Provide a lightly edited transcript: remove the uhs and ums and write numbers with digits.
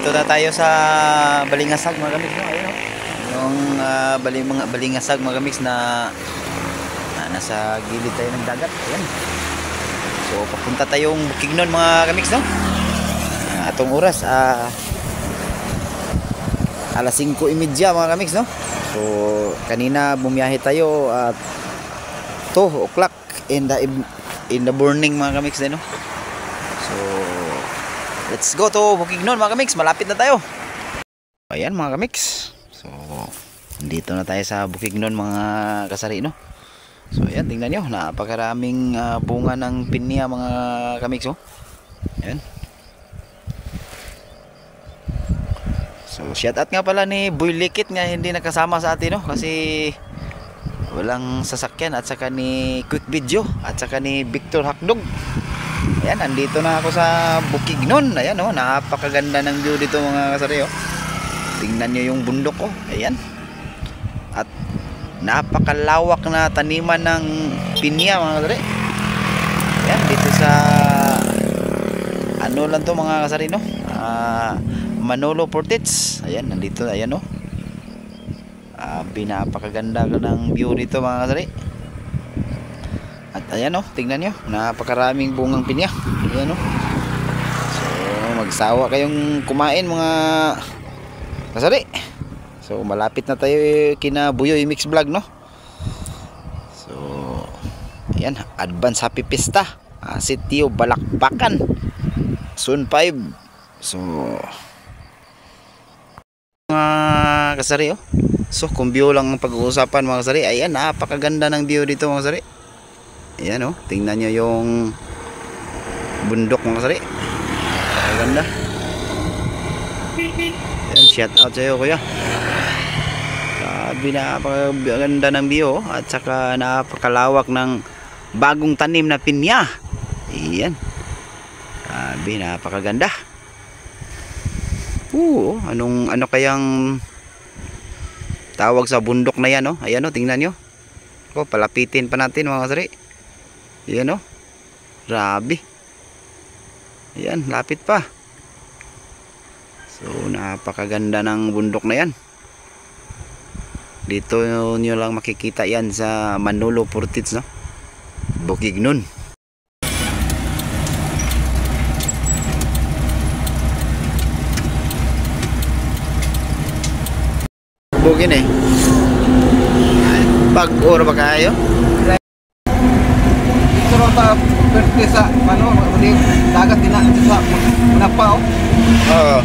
Dito na tayo sa Balingasag mga kamiks, no? Ayun, no? Yung mga Balingasag mga kamiks na nasa gilid tayo ng dagat. Ayan. So papunta tayong Bukidnon mga kamiks, no? Atong oras alas 5:30 mga kamiks, no? So kanina bumiyahe tayo at 2 o'clock in the morning mga kamiks din, no? So let's go to Bukidnon mga kamiks, malapit na tayo. Ayan mga kamiks. So dito na tayo sa Bukidnon mga kasari, no? So ayan, tingnan nyo, napakaraming bunga ng pinya mga kamiks, oh. Ayan. So shout out nga pala ni Boy Likit nga hindi nakasama sa atin, no? Kasi walang sasakyan, at saka ni Quick Video, at saka ni Victor Hakdog. Ayan, andito na ako sa Bukidnon. Ayan, oh, napakaganda ng view dito mga kasari, oh. Tingnan nyo yung bundok, oh. Ayan. At napakalawak na taniman ng pinya mga kasari. Ayan, dito sa ano lang to mga kasari, no? Manolo Portage. Ayan, nandito, ayan, oh. Napakaganda ng view dito mga kasari. At ayan, oh, tingnan nyo, napakaraming bungang pinya. Ayan, oh. So magsawa kayong kumain mga kasari. So malapit na tayo kina Buyoy Mix Vlog, no? So ayan, advance happy pista, Sitio Balakbakan Zone 5. So mga kasari, oh. So kung view lang ang pag-uusapan mga kasari, ayan, napakaganda ng view dito mga kasari. Ayan, oh, tingnan nyo yung bundok mga kasari. Napakaganda. Ayan, shout out sa'yo kuya. Sabi, napakaganda ng view, oh. At saka napakalawak ng bagong tanim na pinya. Ayan. Sabi, napakaganda. Ano kayang tawag sa bundok na yan, oh? Ayan, oh, tingnan nyo. Palapitin pa natin mga kasari. Ayan, oh. Grabe. Ayan, lapit pa. So napakaganda ng bundok na yan. Dito nyo lang makikita yan sa Manolo Portage, no? Bukidnon. Bugin eh. Pag-oro ba kayo? Ito rin ta pwede sa ano, dagat din na sa manapa, oh. Oo.